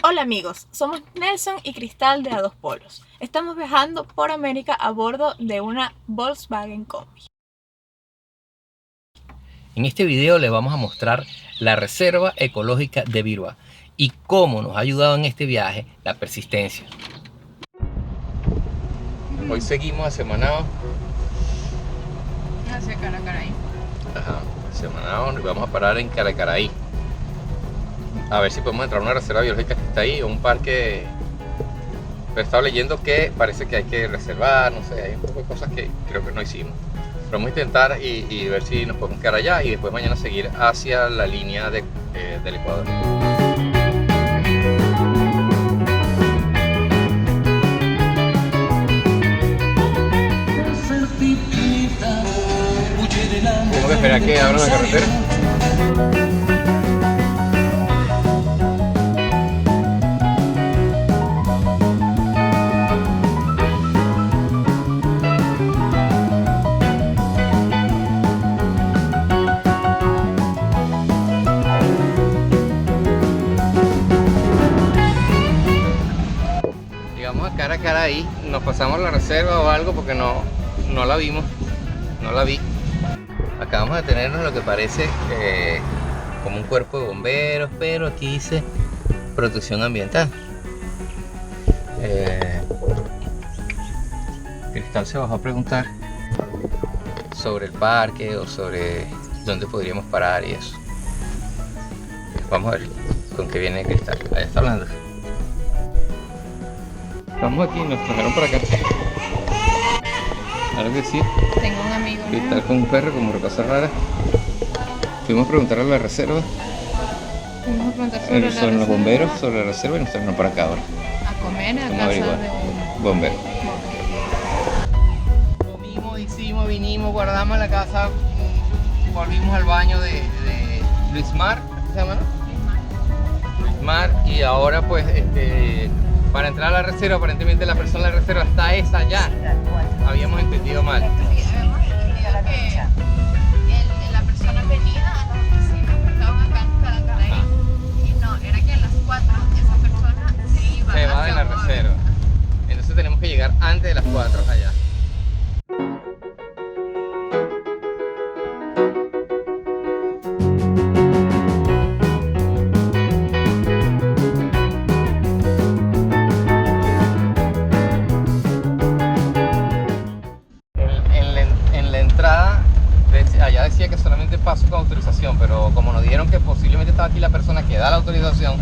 Hola amigos, somos Nelson y Cristal de A Dos Polos. Estamos viajando por América a bordo de una Volkswagen Combi. En este video les vamos a mostrar la Reserva Ecológica de Viruá y cómo nos ha ayudado en este viaje la persistencia. Hoy seguimos hacia Manao. Hacia Caracaraí. Hacia Manao y vamos a parar en Caracaraí. A ver si podemos entrar a una reserva biológica que está ahí, o un parque. Pero he estado leyendo que parece que hay que reservar, no sé, hay un poco de cosas que creo que no hicimos. Pero vamos a intentar y ver si nos podemos quedar allá y después mañana seguir hacia la línea del Ecuador. Tengo que esperar a que abran la carretera. Llegamos a Caracaraí, nos pasamos la reserva o algo porque no la vimos, no la vi. Acabamos de detenernos en lo que parece como un cuerpo de bomberos, pero aquí dice protección ambiental. Cristal se bajó a preguntar sobre el parque o sobre dónde podríamos parar y eso. Vamos a ver con qué viene Cristal. Ahí está hablando. Estamos aquí, nos trajeron para acá. Claro que sí. Tengo un amigo. Cristal con un perro, como cosa rara. Fuimos a preguntar a la reserva. Fuimos a preguntar Son los bomberos sobre la reserva y nos trajeron para acá ahora. A comer a Vamos a casa averiguar. de un Bombero. Comimos, hicimos, vinimos, guardamos la casa, volvimos al baño de Luis Mar, ¿qué se llama? Luis Mar, y ahora pues para entrar a la reserva, aparentemente la persona de la reserva está esa allá. Habíamos entendido mal. Sí, habíamos entendido que la persona venía a las oficinas que estaban acá en Caracaraí y no, era que a las 4 esa persona Se va de la reserva. Entonces tenemos que llegar antes de las 4 allá. En la entrada allá decía que solamente paso con autorización, pero como nos dijeron que posiblemente estaba aquí la persona que da la autorización,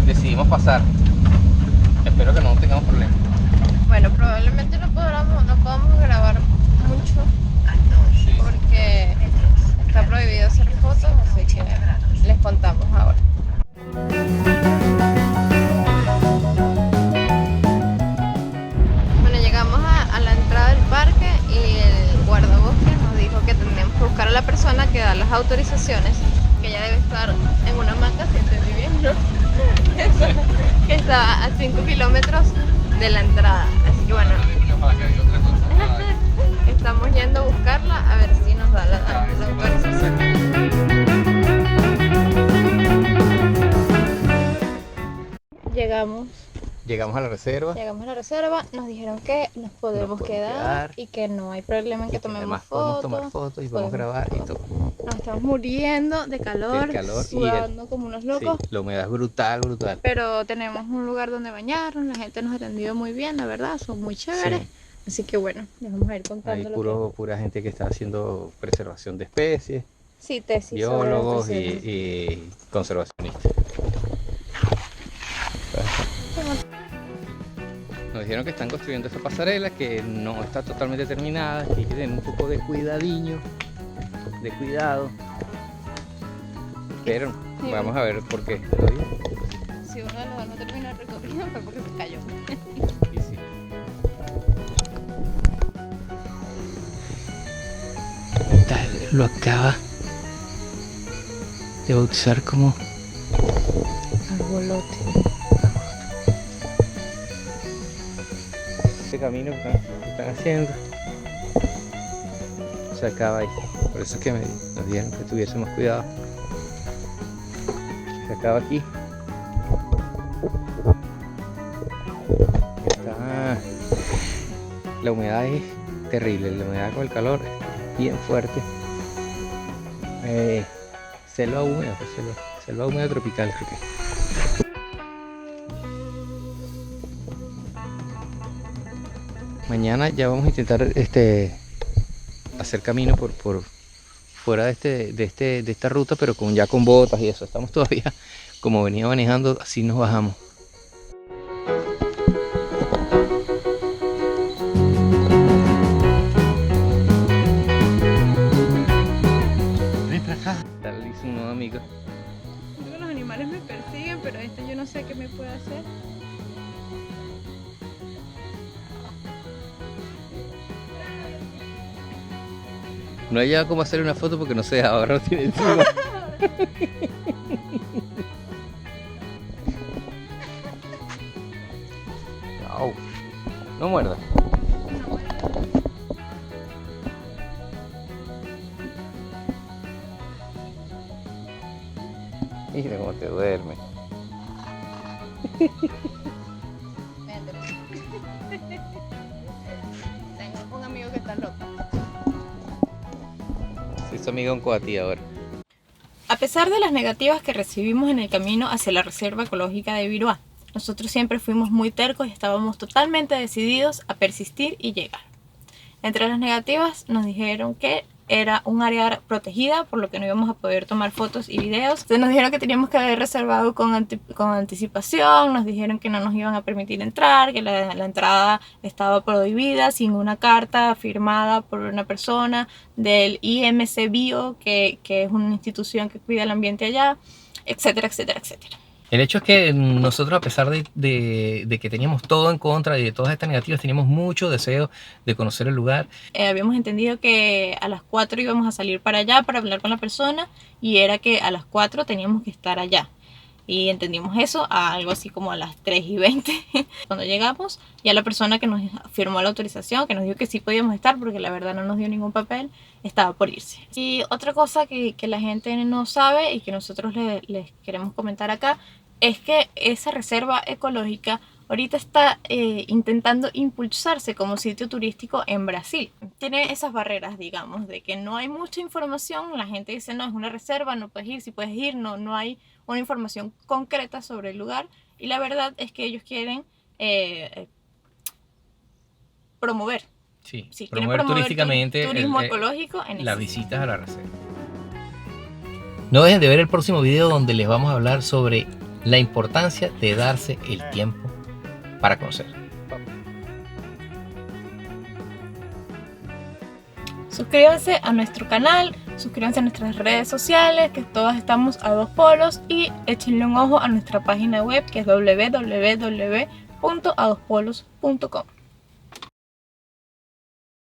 decidimos pasar. Espero que no tengamos problemas. Bueno, probablemente no podamos grabar mucho Sí. porque está prohibido hacer fotos, así que les contamos ahora. Bueno, llegamos a la entrada del parque y el guardabosques nos dijo que tendríamos que buscar a la persona que da las autorizaciones, que ella debe estar en una manga, si entendí bien, ¿no? Que está a 5 kilómetros de la entrada, así que bueno, estamos yendo a buscarla a ver si nos da la autorización. Llegamos a la reserva. Llegamos a la reserva, nos dijeron que nos podemos quedar y que no hay problema en que tomemos Además podemos fotos. tomar fotos y podemos grabar y todo. Nos estamos muriendo de calor, sudando como unos locos. Sí, la humedad es brutal. Pero tenemos un lugar donde bañarnos, la gente nos ha atendido muy bien, la verdad, son muy chéveres. Sí. Así que bueno, les vamos a ir contando Hay pura gente que está haciendo preservación de especies, sí, tesis biólogos sobre y conservacionistas. Nos dijeron que están construyendo esta pasarela, que no está totalmente terminada, que hay que tener un poco de cuidado. Pero Sí. vamos a ver por qué. Si uno de los dos no terminó el recorrido fue porque se cayó. Y sí. Lo acaba de bautizar como Arbolote. este camino que están haciendo se acaba ahí. Por eso es que nos dijeron que tuviésemos cuidado. Se acaba aquí la humedad es terrible, la humedad con el calor es bien fuerte. Selva húmeda, pues selva húmeda tropical creo que. Mañana ya vamos a intentar hacer camino por fuera de esta ruta, pero ya con botas y eso. Estamos todavía, como venía manejando, así nos bajamos. Ven para acá. Tal vez un nuevo amigo. Los animales me persiguen, pero yo no sé qué me puede hacer. No hay ya cómo hacer una foto porque no sé, ahora no tiene encima. No, no muerda. Mira cómo te duerme. Tengo un amigo que está loco. Se hizo amiga un coatí ahora. A pesar de las negativas que recibimos en el camino hacia la Reserva Ecológica de Viruá, nosotros siempre fuimos muy tercos y estábamos totalmente decididos a persistir y llegar. Entre las negativas nos dijeron que era un área protegida, por lo que no íbamos a poder tomar fotos y videos. Entonces nos dijeron que teníamos que haber reservado con anticipación, nos dijeron que no nos iban a permitir entrar, que la entrada estaba prohibida sin una carta firmada por una persona del IMC Bio, que es una institución que cuida el ambiente allá, etcétera, etcétera, etcétera. El hecho es que nosotros, a pesar de que teníamos todo en contra y de todas estas negativas, teníamos mucho deseo de conocer el lugar. Habíamos entendido que a las 4 íbamos a salir para allá para hablar con la persona, y era que a las 4 teníamos que estar allá. Y entendimos eso a algo así como a las 3:20. Cuando llegamos, ya la persona que nos firmó la autorización, que nos dijo que sí podíamos estar, porque la verdad no nos dio ningún papel, estaba por irse. Y otra cosa que la gente no sabe y que nosotros les queremos comentar acá, es que esa reserva ecológica ahorita está intentando impulsarse como sitio turístico en Brasil. Tiene esas barreras, digamos, de que no hay mucha información. La gente dice, no, es una reserva, no puedes ir, si puedes ir, no hay una información concreta sobre el lugar. Y la verdad es que ellos quieren promover. Sí, promover turísticamente turismo ecológico en las visitas a la reserva. No dejen de ver el próximo video, donde les vamos a hablar sobre la importancia de darse el tiempo para conocer. Suscríbanse a nuestro canal, suscríbanse a nuestras redes sociales, que todas estamos a Dos Polos, y échenle un ojo a nuestra página web, que es www.adospolos.com.